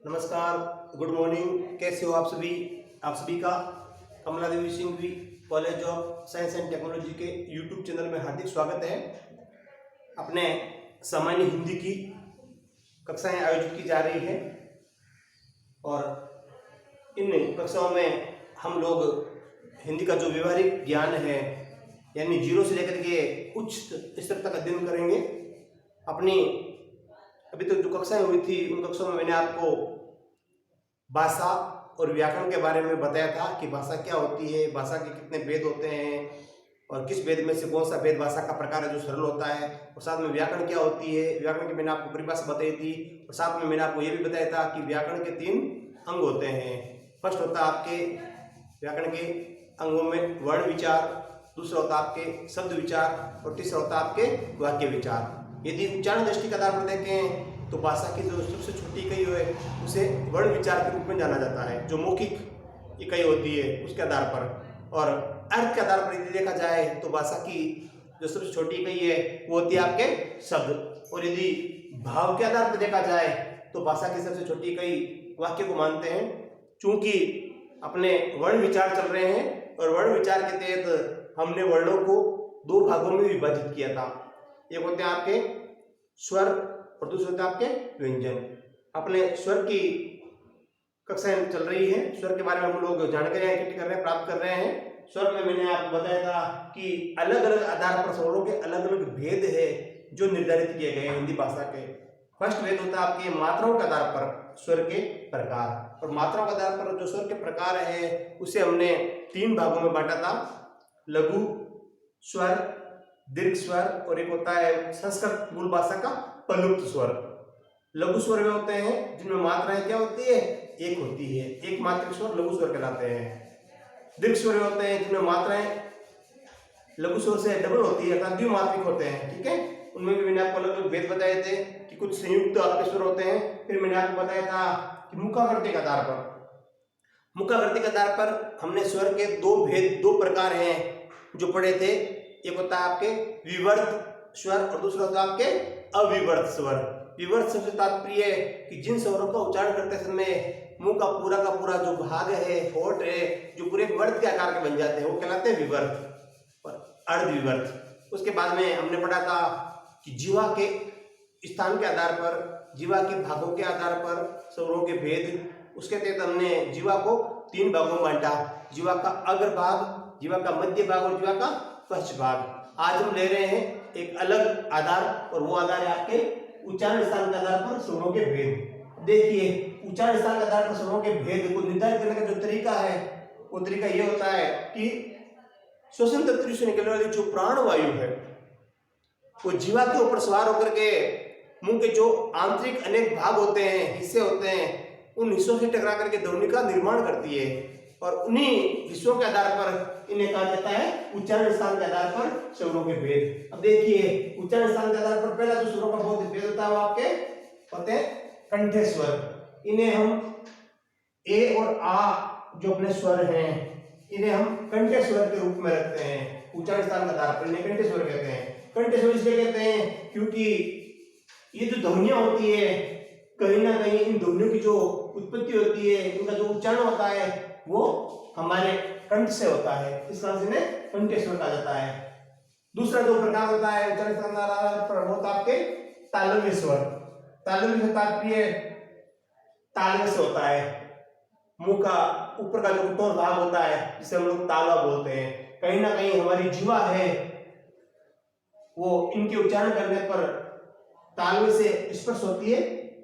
नमस्कार, good morning. कैसे हो आप सभी का कमला देवी सिंह भी college of science and technology के यूट्यूब चैनल में हार्दिक स्वागत है। अपने सामान्य हिंदी की कक्षाएं आयोजित की जा रही है और इन कक्षाओं में हम लोग हिंदी का जो व्यवहारिक ज्ञान है यानी जीरो से लेकर के उच्च स्तर तक अध्ययन करेंगे। अपनी अभी तक जो कक्षाएं हुई थी उन कक्षाओं में मैंने आपको भाषा और व्याकरण के बारे में बताया था कि भाषा क्या होती है, भाषा के कितने भेद होते हैं और किस भेद में से कौन सा भेद भाषा का प्रकार है जो सरल होता है, और साथ में व्याकरण क्या होती है। व्याकरण की मैंने आपको परिभाषा बताई थी और साथ में मैंने आपको ये भी बताया था कि व्याकरण के 3 अंग होते हैं। फर्स्ट होता है आपके व्याकरण के अंगों में वर्ण विचार, दूसरा होता है आपके शब्द विचार और तीसरा होता है आपके वाक्य विचार। यदि उच्चारण दृष्टि के आधार पर देखें तो भाषा की जो सबसे छोटी इकाई है उसे वर्ण विचार के रूप में जाना जाता है, जो मौखिक इकाई होती है उसके आधार पर। और अर्थ के आधार पर यदि देखा जाए तो भाषा की जो सबसे छोटी इकाई है वो होती है आपके शब्द, और यदि भाव के आधार पर देखा जाए तो भाषा की सबसे छोटी इकाई वाक्य को मानते हैं। चूंकि अपने वर्ण विचार चल रहे हैं और वर्ण विचार के तहत हमने वर्णों को 2 भागों में विभाजित किया था। एक होते हैं आपके स्वर और दूसरे होते हैं आपके व्यंजन। अपने स्वर की कक्षाएं चल रही है, स्वर के बारे में हम लोग जानकारियां इकट्ठी कर रहे हैं, प्राप्त कर रहे हैं। स्वर में मैंने आपको बताया था कि अलग अलग आधार पर स्वरों के अलग अलग भेद है जो निर्धारित किए गए हैं हिंदी भाषा के। फर्स्ट भेद होता है आपके मात्राओं के आधार पर स्वर के प्रकार, और मात्राओं के आधार पर जो स्वर के प्रकार है उसे हमने 3 भागों में बांटा था, लघु स्वर, दीर्घ स्वर और एक होता है संस्कृत मूल भाषा का प्लुप्त स्वर। लघु स्वर वे होते हैं जिनमें मात्राएं क्या होती है, एक होती है, एक मात्रिक स्वर लघु स्वर कहलाते हैं। दीर्घ स्वर वे होते हैं जिनमें मात्राएं लघु स्वर से डबल होती है अर्थात द्विमात्रिक होते हैं। ठीक है, उनमें भी मैंने आपको अलग अलग भेद बताए थे कि कुछ संयुक्त आपके स्वर होते हैं। फिर मैंने आपको बताया था कि मुखाकृति के आधार पर हमने स्वर के 2 भेद, 2 प्रकार हैं जो पढ़े थे। एक होता है आपके विवर्त स्वर और दूसरा होता है आपके अविवर्त स्वर। विवर्त शब्द से तात्पर्य है कि जिन स्वरों का उच्चारण करते समय मुंह का पूरा जो भाग है, होठ है, जो पूरे वर्त के आकार के बन जाते हैं वो कहलाते हैं विवर्त और अर्धविवर्त। उसके बाद में हमने पढ़ा था कि जीवा के स्थान के आधार पर, जीवा के भागों के आधार पर स्वरों के भेद। उसके तहत हमने जीवा को 3 भागों में बांटा, जीवा का अग्र भाग, जीवा का मध्य भाग और जीवा का पश्च भाग। आज हम ले रहे हैं एक अलग आधार और वो आधार है आपके उच्चारण स्थान के आधार पर स्वरों के भेद। देखिए, उच्चारण स्थान के आधार पर स्वरों के भेद को निर्धारित करने का जो तरीका है वो तरीका ये होता है कि श्वसन तंत्र से निकलने वाली जो प्राण वायु है वो जीवा के ऊपर सवार होकर के मुंह के जो आंतरिक अनेक भाग होते हैं, हिस्से होते हैं, उन हिस्सों से टकरा करके ध्वनि का निर्माण करती है और उन्हीं हिस्सों के आधार पर इन्हें कहा जाता है उच्चारण स्थान के आधार पर स्वरों के भेद। अब देखिए, उच्चारण स्थान के आधार पर पहला जो स्वरों का बहुत भेद होता है वो आपके होते हैं कंठे स्वर। इन्हें हम ए और आ जो अपने स्वर हैं इन्हें हम कंठे स्वर के रूप में रखते हैं। उच्चारण स्थान के आधार पर इन्हें कंठे स्वर कहते हैं। कंठे स्वर इसलिए कहते हैं क्योंकि ये जो ध्वनियां होती है कहीं ना कहीं इन ध्वनियों की जो उत्पत्ति होती है, इनका जो उच्चारण होता है वो हमारे कंठ से होता है, इस कारण से इन्हें कंठे स्वर कहा जाता है। दूसरा जो प्रकार होता है उच्चारण स्थान के आधार पर वो होता है आपके तालव्य स्वर। तालव्य से तात्पर्य तालव्य से होता है, मुंह का ऊपर का जो कठोर भाग होता है जिसे हम लोग तालवा बोलते हैं। कहीं ना कहीं हमारी जीवा है वो इनके उच्चारण करने पर तालव्य से स्पर्श होती है,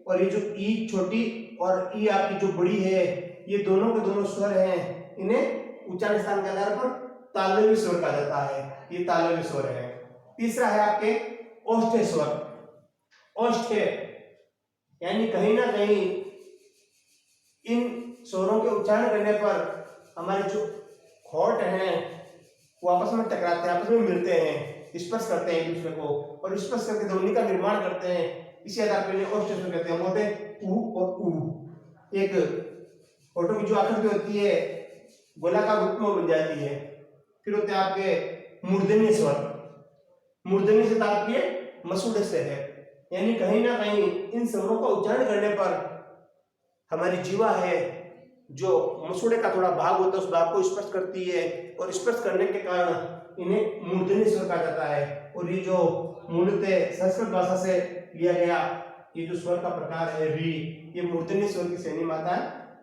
और ये जो ई छोटी और ई आपकी जो बड़ी है ये दोनों के दोनों स्वर हैं, इन्हें उच्चारण स्थान के आधार पर तालव्य स्वर कहा जाता है। ये तालव्य स्वर है। तीसरा है आपके ओष्ठ्य स्वर। ओष्ठ्य यानी कहीं ना कहीं इन स्वरों के उच्चारण करने पर हमारे जो होठ हैं वो आपस में टकराते हैं, आपस में मिलते हैं, स्पर्श करते हैं एक दूसरे को और स्पर्श करके ध्वनि का निर्माण करते हैं। इसी आधार पर इन्हें ओष्ठ्य स्वर कहते हैं। वो होते हैं उ और उ। एक होठों की जो आकृति होती है गोलाकार रूप में बन जाती है। फिर होते हैं आपके मूर्धन्य स्वर। मूर्धन्य से तात्पर्य मसूड़े से है, यानी कहीं ना कहीं इन स्वरों का उच्चारण करने पर हमारी जीवा है जो मसूड़े का थोड़ा भाग होता है उस भाग को स्पर्श करती है और स्पर्श करने के कारण इन्हें मूर्धन्य स्वर कहा जाता है। और ये जो मूलतः संस्कृत भाषा से लिया गया ये जो स्वर का प्रकार है री, ये मूर्धन्य स्वर की श्रेणी में आता है।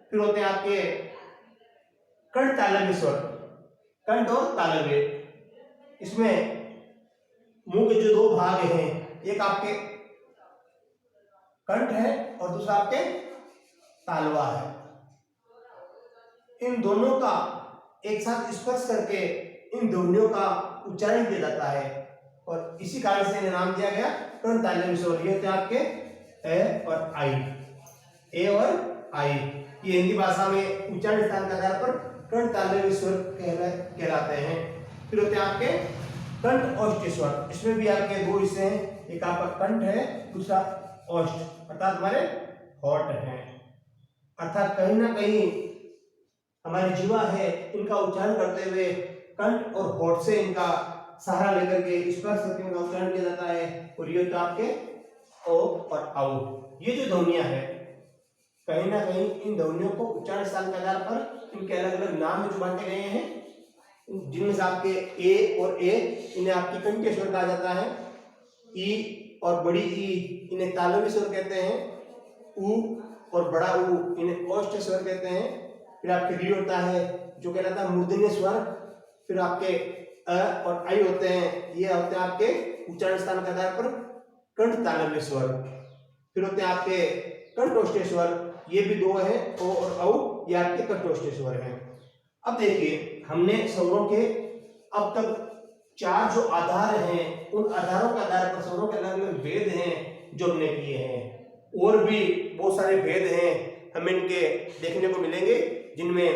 फिर होते हैं आपके कंठ तालव्य स्वर, कंठ और तालव्य। इसमें मुंह के जो दो भाग हैं, एक आपके कंठ है और दूसरा आपके तालवा है। इन दोनों का एक साथ स्पर्श करके इन ध्वनियों का उच्चारण किया जाता है और इसी कारण से इन्हें नाम दिया गया कंठ तालव्य स्वर। ये होते हैं आपके ए और आई, ए और आई। ये हिंदी भाषा में उच्चारण स्थान के आधार पर कंठ तालव्य स्वर कहलाते हैं। फिर होते हैं आपके कंठ ओष्ठ स्वर। इसमें भी आपके दो हिस्से हैं, एक आपका कंठ है, दूसरा ओष्ठ अर्थात हमारे होठ है। अर्थात कहीं ना कहीं हमारी जीवा है इनका उच्चारण करते हुए कंठ और होठ से इनका सहारा लेकर के स्पर्श करके इनका उच्चारण किया जाता है। और ये तो आपके ओ और औ, ये जो ध्वनियां है कहीं ना कहीं इन ध्वनियों को उच्चारण स्थान के आधार पर इनके अलग अलग नाम जो बांटे गए हैं, जिनमें से आपके ए और ए इन्हें आपकी कंठीय स्वर कहा जाता है। ई और बड़ी ई इन्हें तालव्य स्वर कहते हैं। ऊ और बड़ा ऊ इन्हें ओष्ठ स्वर कहते हैं। फिर आपके री होता है जो कहलाता है मूर्धन्य स्वर। फिर आपके अ और आई होते हैं, ये होते हैं आपके उच्चारण स्थान के आधार पर कंठ तालव्य स्वर। फिर होते हैं आपके कंठोष्ठ स्वर, ये भी दो है, ओ और औ, ये आपके कंठोष्ठ स्वर हैं। अब देखिए हमने स्वरों के अब तक 4 जो आधार हैं उन आधारों के आधार पर स्वरों के अलग अलग भेद हैं जो हमने किए हैं। और भी बहुत सारे भेद हैं हमें इनके देखने को मिलेंगे, जिनमें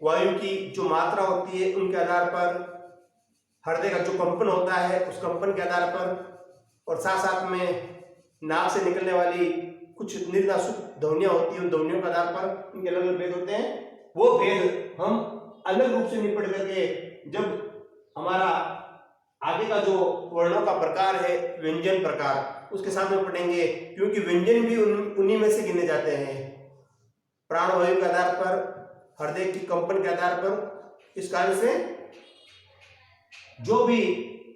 वायु की जो मात्रा होती है उनके आधार पर, हृदय का जो कंपन होता है उस कंपन के आधार पर, और साथ साथ में नाक से निकलने वाली कुछ निर्नाशुक ध्वनियां होती है उन ध्वनियों के आधार पर इनके अलग अलग भेद होते हैं। वो भेद हम अलग रूप से निपट करके जब हमारा आगे का जो वर्णों का प्रकार है व्यंजन प्रकार, उसके साथ में पढ़ेंगे, क्योंकि व्यंजन भी उन्हीं में से गिने जाते हैं। प्राणवायु के आधार पर, हृदय की कंपन के आधार पर, इस कारण से जो भी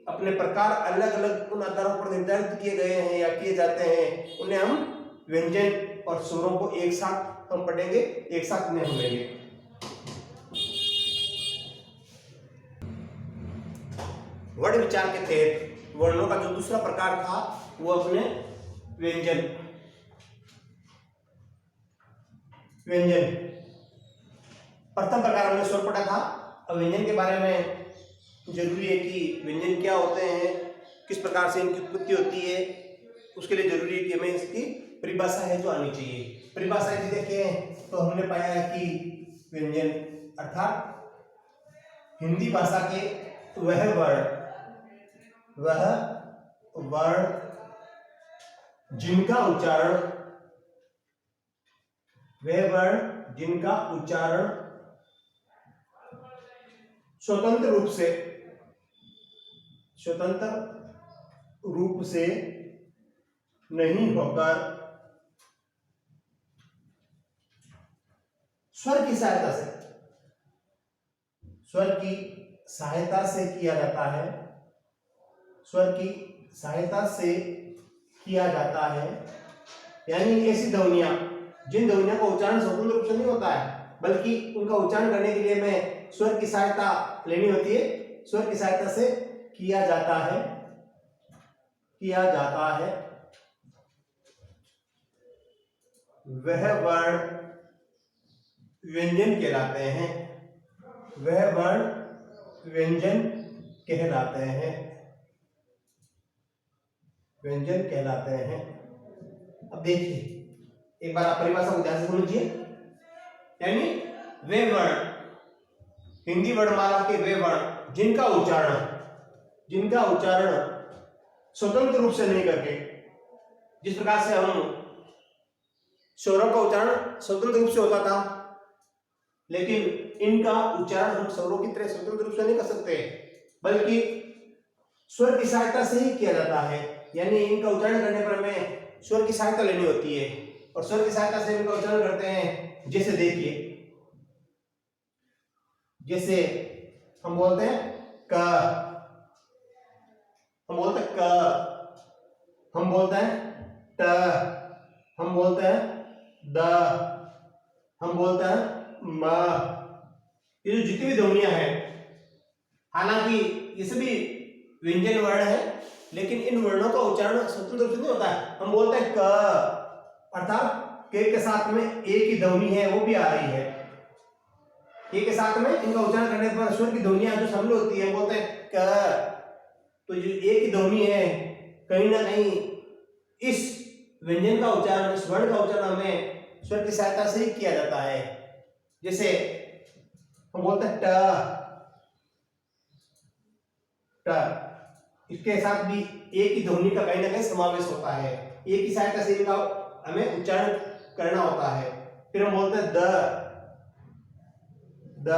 अपने प्रकार अलग अलग उन आधारों पर निर्धारित किए गए हैं या किए जाते हैं उन्हें हम व्यंजन और स्वरों को एक साथ हम पढ़ेंगे, एक साथ में हम लेंगे। वर्ण विचार के तहत वर्णों का जो दूसरा प्रकार था वो अपने व्यंजन। व्यंजन प्रथम प्रकार हमने स्वर पढ़ा था। अब व्यंजन के बारे में जरूरी है कि व्यंजन क्या होते हैं, किस प्रकार से इनकी उत्पत्ति होती है, उसके लिए जरूरी है कि हमें इसकी परिभाषा है जो आनी चाहिए। परिभाषा यदि देखें तो हमने पाया है कि व्यंजन अर्थात हिंदी भाषा के वह वर्ण जिनका उच्चारण स्वतंत्र रूप से नहीं होकर स्वर की सहायता से किया जाता है। स्वर की सहायता से किया जाता है, यानी ऐसी ध्वनियां जिन ध्वनियों का उच्चारण स्वतंत्र रूप से नहीं होता है, बल्कि उनका उच्चारण करने के लिए हमें स्वर की सहायता लेनी होती है। स्वर की सहायता से किया जाता है वह वर्ण व्यंजन कहलाते हैं। वह वर्ण व्यंजन कहलाते हैं। अब देखिए एक बार आप परिभाषा को ध्यान से समझिए, यानी वे वर्ण, हिंदी वर्णमाला के वे वर्ण जिनका उच्चारण स्वतंत्र रूप से नहीं करके, जिस प्रकार से हम स्वरों का उच्चारण स्वतंत्र रूप से होता था, लेकिन इनका उच्चारण हम स्वरों की तरह स्वतंत्र रूप से नहीं कर सकते, बल्कि स्वर की सहायता से ही किया जाता है। यानी इनका उच्चारण करने पर हमें स्वर की सहायता लेनी होती है। और स्वर की सहायता से इनका उच्चारण करते हैं। जैसे देखिए, जैसे हम बोलते हैं क, हम बोलते हैं क, हम बोलते हैं ट, हम बोलते हैं द, हम बोलते हैं म। ये जो जितनी भी ध्वनियां हैं, हालांकि ये सभी व्यंजन वर्ण है, लेकिन इन वर्णों का उच्चारण स्वतंत्र रूप से नहीं होता है। हम बोलते हैं क, अर्थात के साथ में ए की ध्वनि है वो भी आ रही है। के साथ में इनका उच्चारण करने पर स्वर की ध्वनियां जो शामिल होती है, बोलते हैं क। तो जो ए की ध्वनि है, कहीं ना कहीं इस व्यंजन का उच्चारण, इस वर्ण का उच्चारण हमें स्वर की सहायता से ही किया जाता है। जैसे हम बोलते हैं ट, ट, इसके साथ भी ए की ध्वनि का कहीं ना कहीं समावेश होता है। ए की सहायता से इनका हमें उच्चारण करना होता है। फिर हम बोलते हैं द, द,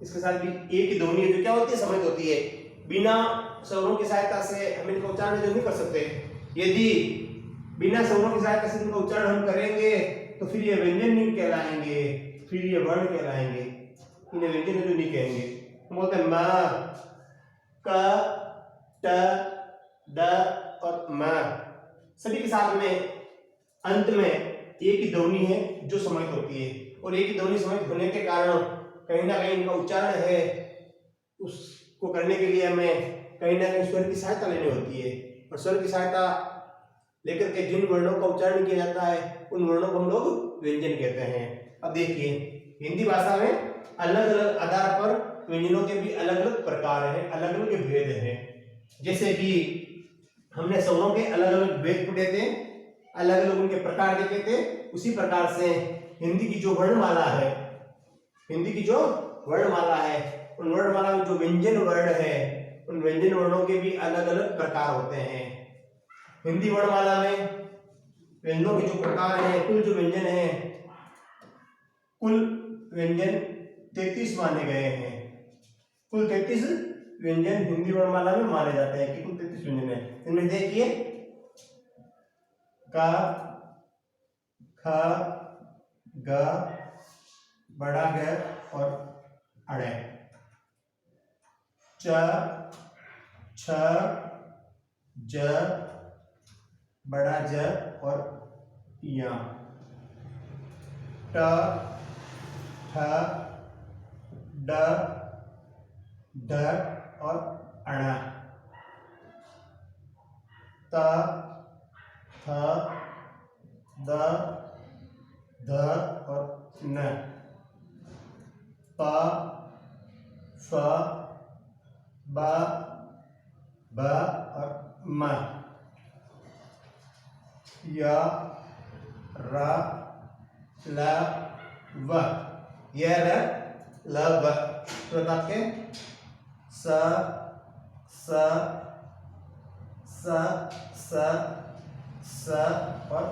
इसके साथ भी ए की ध्वनि जो क्या होती है, समाहित होती है। बिना स्वरों की सहायता से हम इनका उच्चारण जो नहीं कर सकते। यदि बिना स्वरों की सहायता से इनका उच्चारण हम करेंगे तो फिर ये व्यंजन नहीं कहलाएंगे, फिर ये वर्ण कहलाएंगे, इन्हें व्यंजन जो नहीं कहेंगे। हम बोलते हैं म, क, ट, द और म, सभी के साथ में अंत में ए की ध्वनि है जो समाहित होती है, और ए की ध्वनि समाहित होने के कारण कहीं ना कहीं इनका उच्चारण है, उसको करने के लिए हमें कहीं ना कहीं स्वर की सहायता लेनी होती है। और स्वर की सहायता लेकर के जिन वर्णों का उच्चारण किया जाता है, उन वर्णों को हम लोग व्यंजन कहते हैं। अब देखिए, हिंदी भाषा में अलग अलग आधार पर व्यंजनों के भी अलग अलग प्रकार हैं, अलग अलग भेद हैं। जैसे कि हमने स्वरों के अलग अलग भेद पढ़े थे, अलग अलग उनके प्रकार देखे थे, उसी प्रकार से हिंदी की जो वर्णमाला है, हिंदी की जो वर्णमाला है, उन वर्णमाला में जो व्यंजन वर्ण है, उन व्यंजन वर्णों के भी अलग अलग प्रकार होते हैं। हिंदी वर्णमाला में व्यंजनों के जो प्रकार हैं, कुल जो व्यंजन हैं, कुल व्यंजन 33 माने गए हैं। कुल 33 व्यंजन हिंदी वर्णमाला में माने जाते हैं कि कुल 33 व्यंजन है। इनमें देखिए क, ख, ग, बड़ा ग और अड़े, च, छ, ज, बड़ा ज और या, ट, ठ, ड, ढ और अणा, त, थ, द, ध और न, प, फ, ब, भ और म, य, र, ल, व, य, र, ल, व। तो आपके स, स, स, स, स और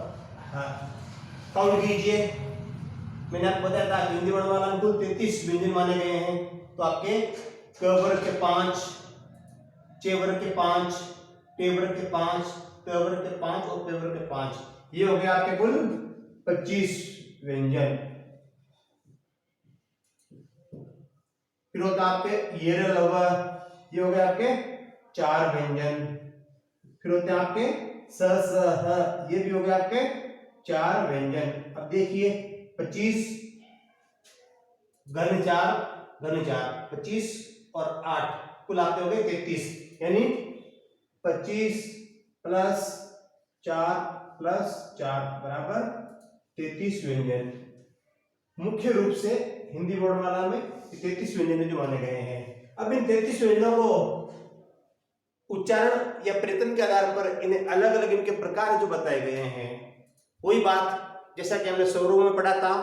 ह। काउंट कीजिए। मैंने आपको बताया था हिंदी वर्णमाला में कुल 33 व्यंजन माने गए हैं। तो आपके क वर्ग के 5, च वर्ग के 5, टे वर्ग के 5, त वर्ग के 5 और पे वर्ग के 5, ये हो गया आपके कुल 25 व्यंजन। फिर होता आपके ये लवा, ये हो गए आपके 4 व्यंजन। फिर होते हैं आपके स, ह, ये भी हो गए आपके 4 व्यंजन। अब देखिए 25 घन 4 घन 4, 25 और 8 कुल आपके हो गए 33, यानी 25 प्लस 4 प्लस 4 बराबर 33 व्यंजन। मुख्य रूप से हिंदी वर्णमाला में 33 व्यंजन जो माने गए हैं। अब इन 33 व्यंजनों को उच्चारण या प्रयत्न के आधार पर इन्हें अलग अलग इनके प्रकार जो बताए गए हैं। वही बात जैसा कि हमने स्वरों में पढ़ा था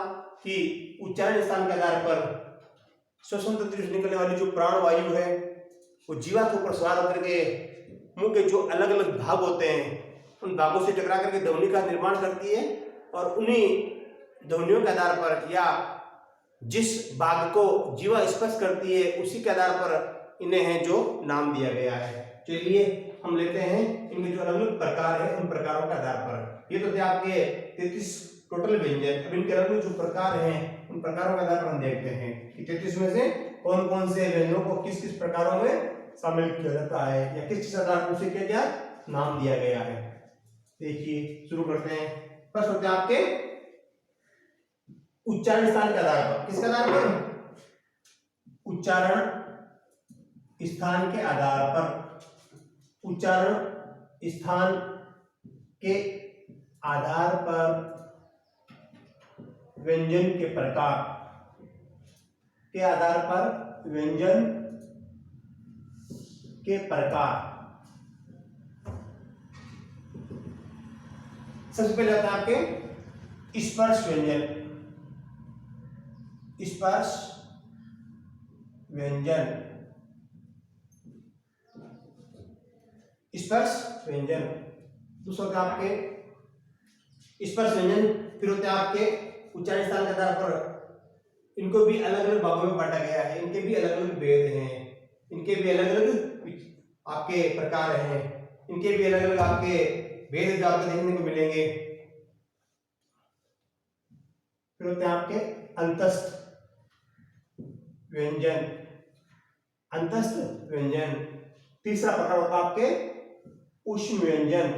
कि उच्चारण स्थान के आधार पर श्वसन तंत्र से निकलने वाली जो प्राण वायु है, वो जीवा के ऊपर सवार होकर के मुंह के जो अलग अलग भाग होते हैं, उन भागों से टकरा करके ध्वनि का निर्माण करती है, और उन्हीं ध्वनियों के आधार पर या जिस भाग को जीवा स्पर्श करती है उसी के आधार पर इन्हें है जो नाम दिया गया है। चलिए हम लेते हैं इनके जो अलग अलग प्रकार है, उन प्रकारों के आधार पर। ये तो थे आपके 33 टोटल व्यंजन। अब इनके अलग जो प्रकार हैं उन प्रकारों के आधार पर हम देखते हैं कि 33 में से कौन कौन से व्यंजनों को किस किस प्रकारों में शामिल किया जाता है या किस किस आधार पर उसे क्या क्या नाम दिया गया है। देखिए शुरू करते हैं। फर्स्ट होते हैं आपके उच्चारण स्थान के आधार पर। किसके आधार पर? उच्चारण स्थान के आधार पर। उच्चारण स्थान के आधार पर व्यंजन के प्रकार के आधार पर व्यंजन के प्रकार। सबसे पहले आता है आपके स्पर्श व्यंजन। स्पर्श व्यंजन, स्पर्श व्यंजन। दूसरा होता है आपके स्पर्श व्यंजन। फिर होते हैं आपके उच्चारण स्थान के आधार पर। इनको भी अलग अलग भागों में बांटा गया है। इनके भी अलग अलग भेद हैं, इनके भी अलग अलग आपके प्रकार हैं, इनके भी अलग अलग आपके भेद जो आपको देखने को मिलेंगे। फिर होते हैं आपके अंतस्थ व्यंजन। अंतस्थ व्यंजन। तीसरा प्रकार होता है आपके ऊष्म व्यंजन।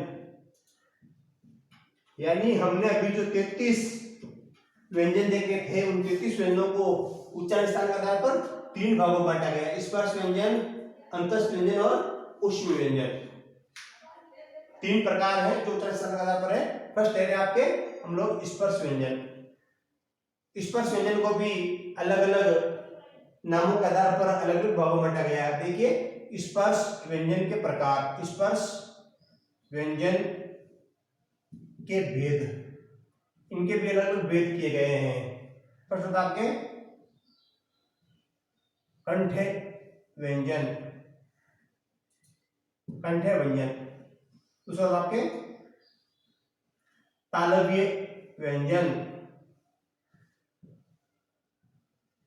यानी हमने अभी जो 33 व्यंजन देखे थे उन 33 व्यंजनों को उच्चारण स्थान के आधार पर 3 भागों में बांटा गया है। स्पर्श व्यंजन, अंतस्थ व्यंजन और ऊष्म व्यंजन। 3 प्रकार हैं जो उच्चारण स्थान के आधार पर है। फर्स्ट है आपके हम लोग स्पर्श व्यंजन। स्पर्श व्यंजन को भी अलग अलग नामों के आधार पर अलग अलग भागों में बांटा गया है। देखिए स्पर्श व्यंजन के प्रकार, स्पर्श व्यंजन के भेद, इनके भी अलग अलग भेद किए गए हैं। फर्स्ट होता आपके कंठ व्यंजन, कंठ व्यंजन। दूसरा होता आपके तालव्य व्यंजन।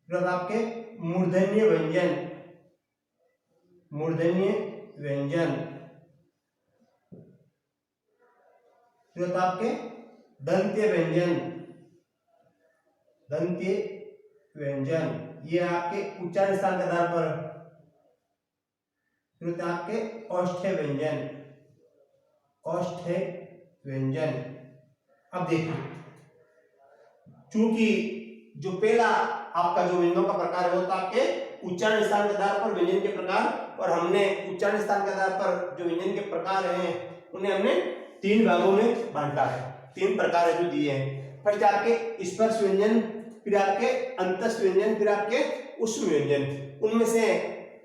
फिर होता आपके मूर्धन्य व्यंजन, मूर्धन्य व्यंजन। फिर होता आपके दंत्य व्यंजन, दंत्य व्यंजन। ये आपके उच्चारण स्थान के आधार पर। फिर होता आपके औष्ठ्य व्यंजन, औष्ठ्य व्यंजन। अब देखिए चूंकि जो पहला आपका जो व्यंजनों का प्रकार है वो तो आपके उच्चारण स्थान के आधार पर व्यंजन के प्रकार, और हमने उच्चारण स्थान के आधार पर जो व्यंजन के प्रकार हैं उन्हें हमने 3 भागों में बांटा है। 3 प्रकार जो दिए हैं। फर्स्ट आपके स्पर्श व्यंजन, फिर आपके अंतस्थ व्यंजन, फिर आपके ऊष्म व्यंजन। उनमें से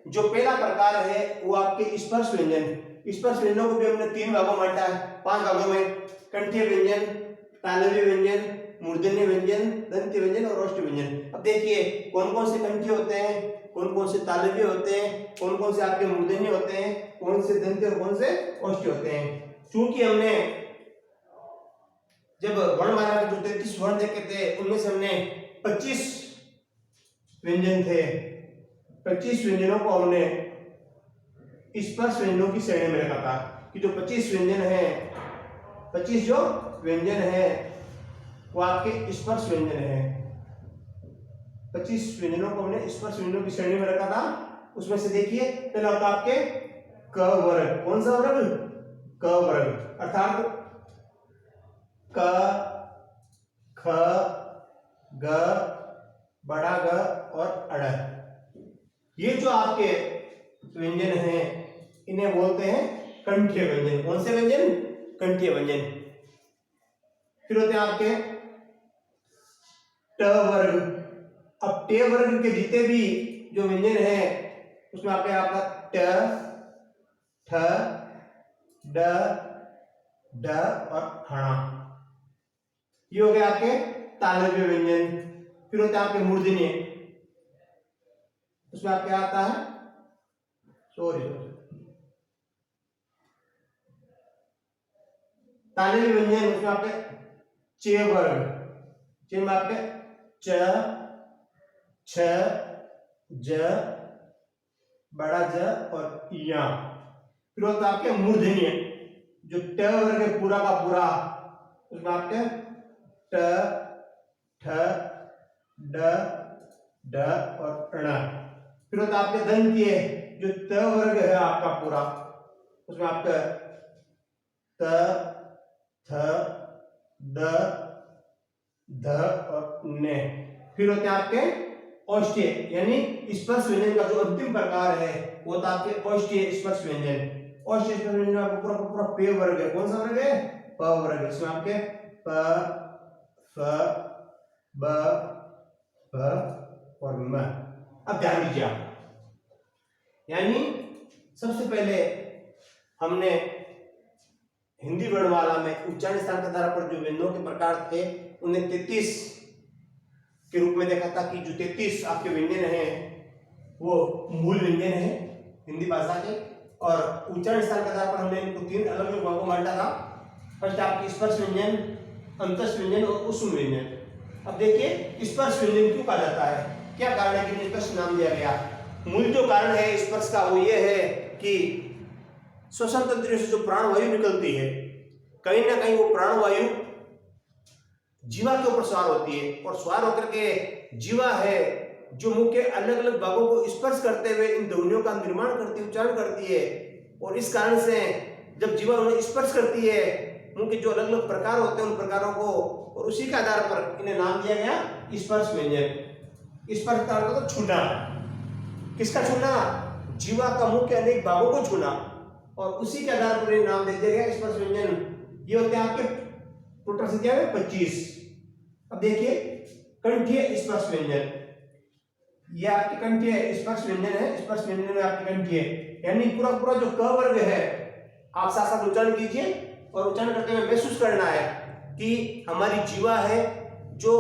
जो पहला प्रकार है वो आपके स्पर्श व्यंजन। स्पर्श व्यंजनों को भी हमने 3 भागों में बांटा है, 5 भागों में। कंठीय व्यंजन, तालव्य व्यंजन, मूर्धन्य व्यंजन, दंत्य व्यंजन और औष्ठ्य व्यंजन। अब देखिए कौन कौन से कंठीय होते हैं, कौन कौन से तालव्य होते हैं, कौन कौन से आपके मूर्धन्य होते हैं, कौन से दंत्य और कौन से औष्ठ्य होते हैं। चूंकि हमने जब वर्णमाला के जो 33 वर्ण देखे थे उनमें से हमने 25 व्यंजन थे, 25 व्यंजनों को हमने स्पर्श व्यंजनों की श्रेणी में रखा था कि जो 25 व्यंजन है, 25 जो व्यंजन है वो आपके स्पर्श व्यंजन है। 25 व्यंजनों को हमने स्पर्श व्यंजनों की श्रेणी में रखा था। उसमें से देखिए पहला होता आपके क वर्ग। कौन सा वर्ग? क वर्ग। अर्थात क, ख, ग, बड़ा ग और अड़। ये जो आपके व्यंजन हैं इन्हें बोलते हैं कंठीय व्यंजन। कौन से व्यंजन? कंठीय व्यंजन। फिर होते हैं आपके ट वर्ग। अब ट वर्ग के जितने भी जो व्यंजन हैं उसमें आपका ट, ठ, ड, ड और ण। ये हो गए आपके तालव्य व्यंजन। फिर होते हैं आपके मूर्धन्य। उसमें आपके आता है तालव्य व्यंजन। उसमें आपके च वर्ग, च में आपके च, छ, ज, बड़ा ज और या। फिर होता है आपके मूर्धन्य जो ट वर्ग पूरा का पूरा उसमें आपके ट, ठ, ड, ड और ण। फिर होता है आपके दंत्य, जो त वर्ग है आपका पूरा, उसमें आपका त, थ, द, ध और न। फिर होते हैं आपके औष्ठ्य, यानी स्पर्श व्यंजन का जो अंतिम प्रकार है वो होता है आपके औष्ठ्य स्पर्श व्यंजन। औष्ठ्य स्पर्श व्यंजन में पूरा पूरा पे वर्ग है। कौन सा वर्ग है? प वर्ग। इसमें आपके प, फ, ब, भ और म। अब ध्यान दीजिए आप, यानी सबसे पहले हमने हिंदी वर्णमाला में उच्चारण स्थान के आधार पर जो व्यंजनों के प्रकार थे उन्हें 33 के रूप में देखा था कि जो 33 आपके व्यंजन हैं वो मूल व्यंजन है हिंदी भाषा के, और उच्चारण स्थान के आधार पर हमने इनको 3 अलग अलग भागों में बांटा था। फर्स्ट आपकी स्पर्श व्यंजन, अंतस्थ व्यंजन और उष्म व्यंजन। अब देखिए स्पर्श व्यंजन क्यों कहा जाता है, क्या कारण है कि स्पर्श नाम दिया गया? मूल जो कारण है स्पर्श का वो ये है कि श्वसन तंत्र से जो प्राणवायु निकलती है, कहीं ना कहीं वो प्राणवायु जीवा के ऊपर सवार होती है, और सवार होकर के जीवा है जो मुंह के अलग अलग भागों को स्पर्श करते हुए इन ध्वनियों का निर्माण करती है, उच्चारण करती है। और इस कारण से जब जीवा उन्हें स्पर्श करती है, मुंह के जो अलग अलग प्रकार होते हैं उन प्रकारों को, और उसी के आधार पर इन्हें नाम दिया गया स्पर्श व्यंजन। स्पर्श का अर्थ तो छूना, किसका छूना? जीवा का मुंह के अनेक भागों को छूना, और उसी के आधार पर इन्हें नाम दे दिया गया स्पर्श व्यंजन। ये होते हैं आपके टोटल संख्या में 25। अब देखिए कंठीय स्पर्श व्यंजन, ये आपके कंठीय स्पर्श व्यंजन है। स्पर्श व्यंजन में आपके कंठीय, यानी पूरा पूरा जो क वर्ग है आप साथ साथ उच्चारण कीजिए, और उच्चारण करते हुए महसूस करना है कि हमारी जीवा है जो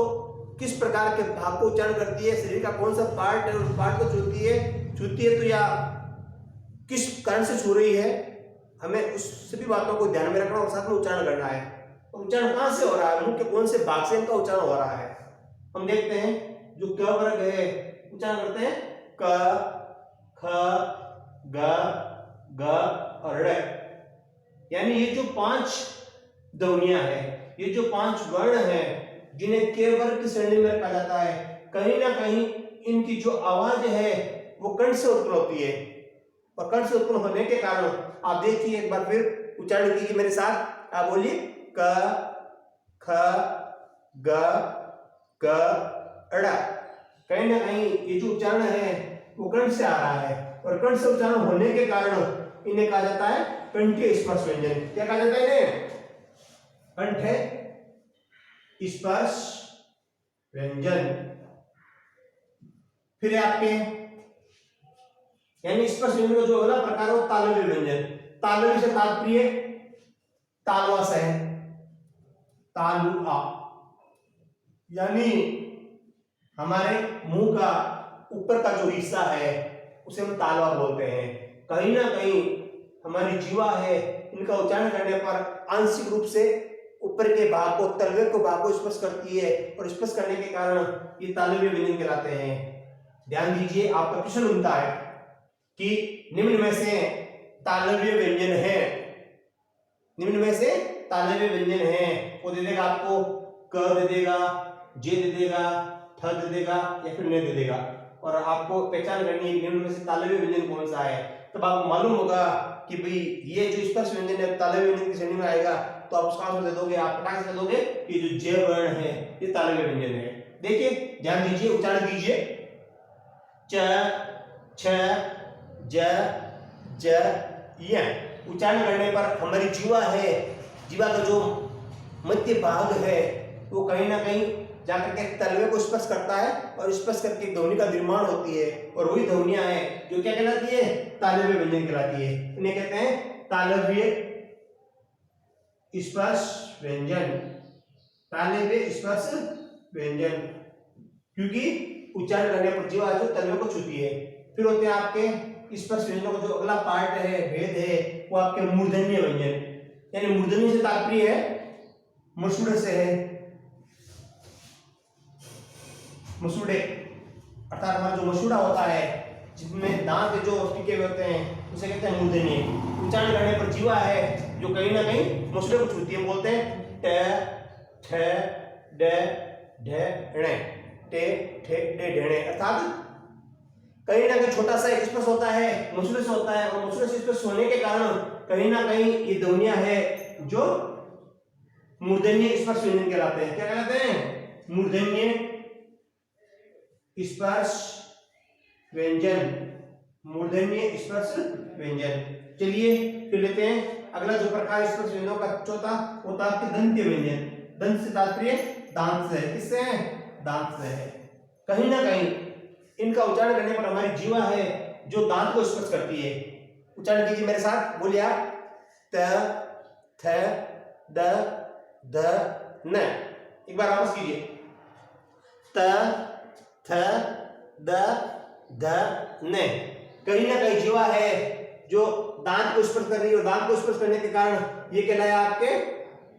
किस प्रकार के भाग को उच्चारण करती है, शरीर का कौन सा पार्ट है उस पार्ट को छूती है तो या किस कारण से छू रही है, हमें उस सभी बातों को ध्यान में रखना और साथ में उच्चारण करना है। उच्चारण कहां से हो रहा है? मुंह के कौन से भाग से इनका उच्चारण हो रहा है? हम देखते हैं जो क वर्ग है उच्चारण करते हैं क, ख, ग, घ और ड़, यानी ये जो 5 ध्वनियां हैं, ये जो 5 वर्ण हैं जिन्हें के वर्ग की श्रेणी में रखा जाता है, कहीं ना कहीं इनकी जो आवाज है वो कंठ से उत्पन्न होती है, और कंठ से उत्पन्न होने के कारण आप देखिए एक बार फिर उच्चारण कीजिए मेरे साथ। आप बोलिए क, ख, ग, घ, ड़। कहीं ना कहीं ये जो उच्चारण है वो कंठ से आ रहा है, और कंठ से उच्चारण होने के कारण इन्हें कहा जाता है कंठीय स्पर्श व्यंजन। क्या कहा जाता है इन्हें? कंठ स्पर्श व्यंजन। फिर आपके यानी स्पर्श व्यंजन का जो अगला प्रकार है तालव्य व्यंजन। तालव्य से तात्पर्य तालवा से है, तालुआ, यानी हमारे मुंह का ऊपर का जो हिस्सा है उसे हम तालवा बोलते हैं। कहीं ना कहीं हमारी जीवा है इनका उच्चारण करने पर आंशिक रूप से ऊपर के भाग को, तलवे को भाग को स्पर्श करती है, और स्पर्श करने के कारण ये तालव्य व्यंजन कहलाते हैं। ध्यान दीजिए, आपका प्रश्न बनता है कि निम्न में से तालव्य व्यंजन है, निम्न में से तालव्य व्यंजन है, वो दे देगा आपको क दे देगा, जे दे देगा, थ दे देगा या फिर न दे देगा, और आपको पहचान करनी है निम्न में से तालव्य व्यंजन कौन सा है। तब आपको मालूम होगा कि भाई ये जो स्पर्श व्यंजन है तालव्य व्यंजन की श्रेणी में आएगा, तो आप उसका आंसर दे दोगे, आप पटाख से दे दोगे कि जो ज वर्ण है ये तालव्य व्यंजन है। देखिए ध्यान दीजिए, उच्चारण कीजिए च, छ, ज, ज, य। उच्चारण करने पर हमारी जीवा है, जीवा का जो मध्य भाग है वो कहीं ना कहीं जाकर के तलवे को स्पर्श करता है, और स्पर्श करके ध्वनि का निर्माण होती है, और वही ध्वनियां हैं जो क्या कहलाती है? तालव्य व्यंजन कहलाती है। इन्हें कहते हैं तालव्य स्पर्श व्यंजन। तालव्य स्पर्श व्यंजन क्योंकि उच्चारण करने पर जीवा जो तलवे को छूती है। फिर होते हैं आपके स्पर्श व्यंजनों का जो अगला पार्ट है, भेद है, वो आपके मूर्धन्य व्यंजन, यानी मूर्धन्य से तात्पर्य है मसूड़े से है, मसूड़े अर्थात हमारा जो मसूड़ा होता है जिसमें दांत जो टिके हुए होते हैं उसे कहते हैं मूर्धन्य। उच्चारण करने पर जीवा है जो कहीं ना कहीं मसूड़े को छूती है, बोलते हैं ट, ठ ड ढ णे टे ठे डे ढेणे। अर्थात कहीं ना कहीं छोटा सा स्पर्श होता है, मुसले से होता है, और मुसले से स्पर्श होने के कारण कहीं ना कहीं ये ध्वनियां है जो मूर्धन्य स्पर्श व्यंजन कहलाते हैं। क्या कहलाते हैं? मूर्धन्य स्पर्श व्यंजन, मूर्धन्य स्पर्श व्यंजन। चलिए फिर लेते हैं अगला जो प्रकार स्पर्श व्यंजनों का चौथा होता है दंत्य व्यंजन। दंत से तात्पर्य दांत से है। किससे है? दांत से है। कहीं ना कहीं इनका उच्चारण करने पर हमारी जीवा है जो दांत को स्पर्श करती है। उच्चारण कीजिए मेरे साथ, बोलिए आप। त थ द ध न। एक बार वापस कीजिए। त थ द ध न। कहीं ना कहीं जीवा है जो दांत को स्पर्श कर रही है, और दांत को स्पर्श करने के कारण ये कहलाया आपके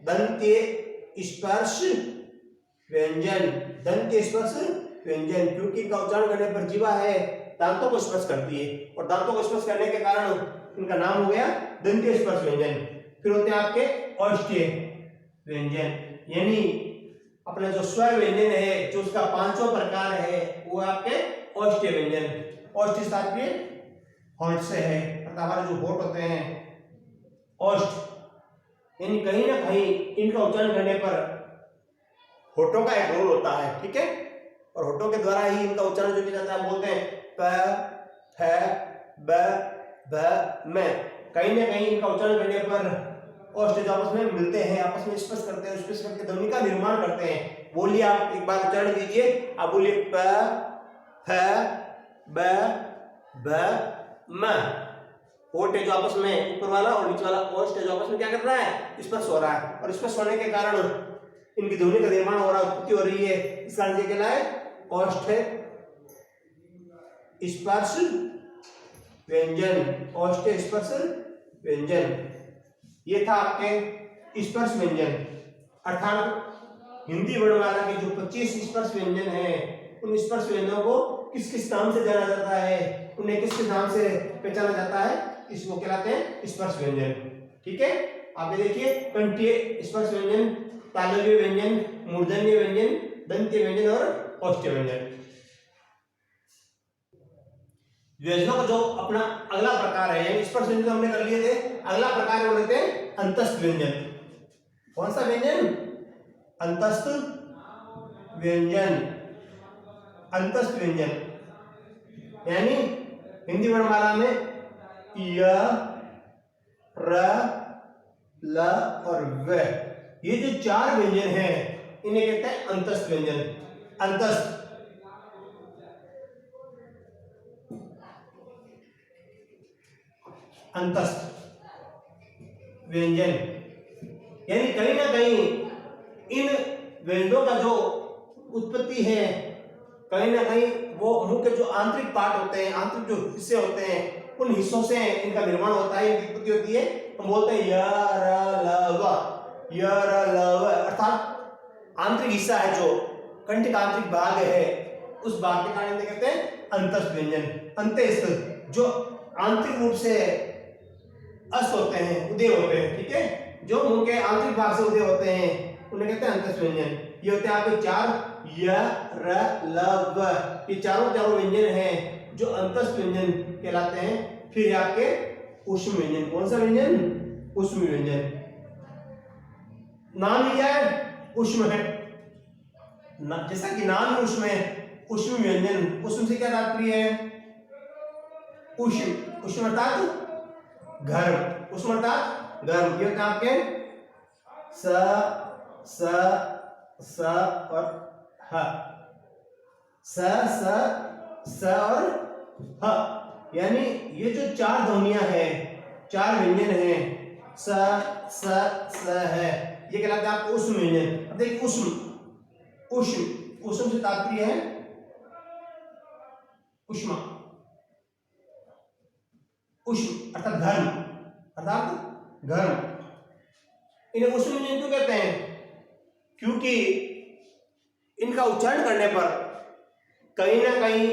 दंत्य स्पर्श व्यंजन। दंत्य स्पर्श व्यंजन, क्योंकि इनका उच्चारण करने पर जीवा है दांतों को स्पर्श करती है, और दांतों को स्पर्श करने के कारण इनका नाम हो गया दंत्य स्पर्श व्यंजन। फिर होते हैं आपके औष्ठ्य व्यंजन, यानी अपना जो स्वर व्यंजन है, जो उसका पांचवा प्रकार है, वो आपके औष्ठ्य व्यंजन। औष्ठ्य तात्पर्य होंठ से है, अर्थात हमारे जो होंठ होते हैं औष्ठ, यानी कहीं ना कहीं इनका उच्चारण करने पर होठों का एक रोल होता है, ठीक है, और होठों के द्वारा ही इनका उच्चारण जो किया जाता है, बोलते हैं प फ ब भ म। कहीं ना कहीं इनका उच्चारण करने पर औष्ठ जो आपस में मिलते हैं, आपस में स्पर्श करते हैं, स्पर्श करके ध्वनि का निर्माण करते हैं। बोलिए आप एक बार उच्चारण कीजिए, आप बोलिए प फ ब भ म। होठ जो आपस में ऊपर वाला और नीचे वाला औष्ठ जो आपस में क्या कर रहा है? स्पर्श हो रहा है, और स्पर्श होने के कारण इनकी ध्वनि का निर्माण हो रहा है, उत्पत्ति हो रही है। इस कारण से क्या है? औष्ठ स्पर्श व्यंजन। औष्ठ स्पर्श व्यंजन, ये था आपके स्पर्श व्यंजन। अर्थात हिंदी वर्णमाला के जो 25 स्पर्श व्यंजन हैं, उन स्पर्श व्यंजनों को किस किस नाम से जाना जाता है, उन्हें किस किस नाम से पहचाना जाता है, इसको कहलाते हैं स्पर्श व्यंजन। ठीक है, आप ये देखिए, कंठीय स्पर्श व्यंजन, तालव्य व्यंजन, मूर्धन्य व्यंजन, दंत्य व्यंजन और औष्ठ्य व्यंजन। व्यंजनों का जो अपना अगला प्रकार है, यानी स्पर्श व्यंजन हमने कर लिए थे, अगला प्रकार बोलते हैं अंतस्थ व्यंजन। कौन सा व्यंजन? अंतस्थ व्यंजन। अंतस्थ व्यंजन यानी हिंदी वर्णमाला में य, र, ल और व, ये जो चार व्यंजन हैं, इन्हें कहते हैं अंतस्थ व्यंजन। अंतस्थ अंतस्थ व्यंजन यानी कहीं ना कहीं इन व्यंजनों का जो उत्पत्ति है, कहीं ना कहीं वो मुंह के जो आंतरिक पार्ट होते हैं, आंतरिक जो हिस्से होते हैं, उन हिस्सों से इनका निर्माण होता है, इनकी उत्पत्ति होती है। हम बोलते हैं य र ल व, य र ल व, अर्थात आंतरिक हिस्सा है जो कंठ का आंतरिक भाग है, उस भाग के कारण कहते हैं अंतस्थ व्यंजन। अंतस्थ जो आंतरिक रूप से अस्त होते हैं, उदय होते हैं, ठीक है, जो मुंह के आंतरिक भाग से उदय होते हैं, उन्हें कहते हैं अंतस्थ व्यंजन। ये होते हैं आपके चार, य र ल व, ये चारों व्यंजन हैं जो अंतस्थ व्यंजन कहलाते हैं। फिर आपके ऊष्म व्यंजन। कौन सा व्यंजन? ऊष्म व्यंजन। नाम क्या है? ऊष्म है, जैसा कि नाम ऊष्म है, ऊष्म व्यंजन। ऊष्म से क्या तात्पर्य है? ऊष्म, ऊष्म अर्थात गर्म, ऊष्म अर्थात गर्म। ये आपके स और ह, स और ह, यानी ये जो चार ध्वनियां हैं, चार व्यंजन हैं, स है, ये कहलाता है आपको ऊष्म व्यंजन। अब देखिए ऊष्म, ऊष्म से तात्पर्य है ऊष्मा, ऊष्म अर्थात घर्म, अर्थात घर्म। इन्हें ऊष्म व्यंजन क्यों कहते हैं? क्योंकि इनका उच्चारण करने पर कहीं ना कहीं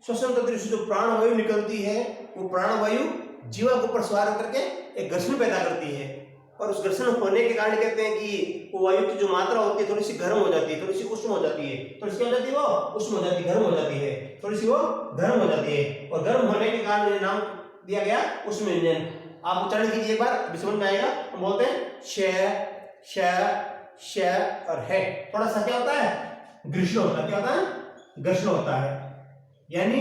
श्वसन तंत्र से जो प्राणवायु निकलती है, वो प्राणवायु जीवा के ऊपर सवार होकर के एक घर्षण पैदा करती है, और उस घर्षण होने के कारण कहते हैं कि वो वायु की जो मात्रा होती है थोड़ी सी गर्म हो जाती है, थोड़ी सी उष्ण हो जाती है। थोड़ी सी क्या हो जाती है? वो उष्ण हो जाती है, गर्म हो जाती है, थोड़ी सी वो गर्म हो जाती है। और गर्म होने के कारण ये नाम दिया गया उष्ण व्यंजन। आप उच्चारण कीजिए एक बार, अभी समझ में आएगा। हम बोलते हैं श श श और है। थोड़ा सा क्या होता है? घर्षण होता है। क्या होता है? घर्षण होता है। यानी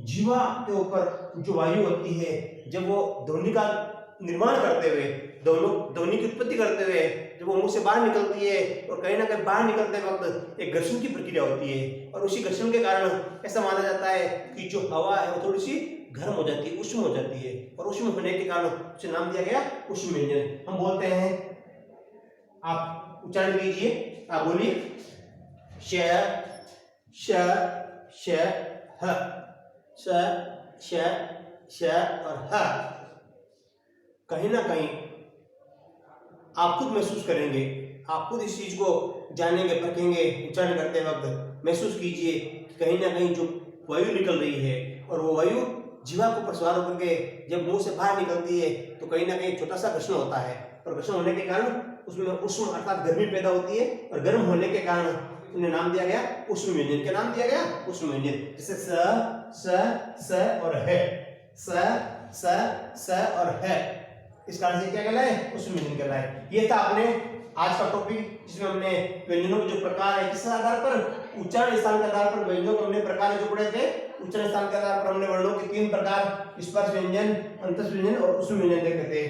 जीवा के ऊपर जो वायु होती है, जब वो ध्वनि का निर्माण करते हुए, ध्वनि की उत्पत्ति करते हुए जब वो मुंह से बाहर निकलती है और कहीं ना कहीं बाहर निकलते वक्त एक घर्षण की प्रक्रिया होती है, और उसी घर्षण के कारण ऐसा माना जाता है कि जो हवा है वो थोड़ी सी गर्म हो जाती है, उष्ण हो जाती है, और उष्ण होने के कारण उसे नाम दिया गया उष्ण व्यंजन। हम बोलते हैं, आप उच्चारण कीजिए, आप बोलिए श श श ह, श श श और ह। कहीं ना कहीं आप खुद महसूस करेंगे, आप खुद इस चीज को जानेंगे, परखेंगे। उच्चारण करते वक्त महसूस कीजिए कि कहीं ना कहीं जो वायु निकल रही है, और वो वायु जीवा को प्रसवार होकर के जब मुंह से बाहर निकलती है तो कहीं ना कहीं छोटा सा घर्षण होता है, और घर्षण होने के कारण उसमें उष्ण अर्थात गर्मी पैदा होती है, और गर्म होने के कारण उन्हें नाम दिया गया उष्ण व्यंजन। क्या नाम दिया गया? उष्ण व्यंजन। जैसे स और है, स और है, इस कारण से क्या कहलाए? उष्ण व्यंजन कहलाए। ये था अपने आज का टॉपिक, जिसमें हमने व्यंजनों के जो प्रकार है, किस आधार पर? उच्चारण स्थान के आधार पर व्यंजनों के हमने प्रकार जो पढ़े थे। उच्चारण स्थान के आधार पर हमने वर्णों के 3 प्रकार, स्पर्श व्यंजन, अंतस व्यंजन और उष्ण व्यंजन देखे थे।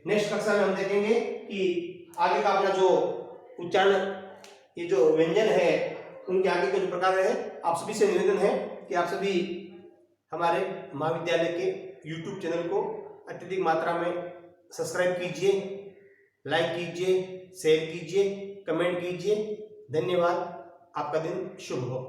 नेक्स्ट कक्षा में हम देखेंगे कि आगे का अपना जो उच्चारण, ये जो व्यंजन है, उनके आगे के जो प्रकार है। आप सभी से निवेदन है कि आप सभी हमारे महाविद्यालय के YouTube चैनल को अत्यधिक मात्रा में सब्सक्राइब कीजिए, लाइक कीजिए, शेयर कीजिए, कमेंट कीजिए। धन्यवाद। आपका दिन शुभ हो।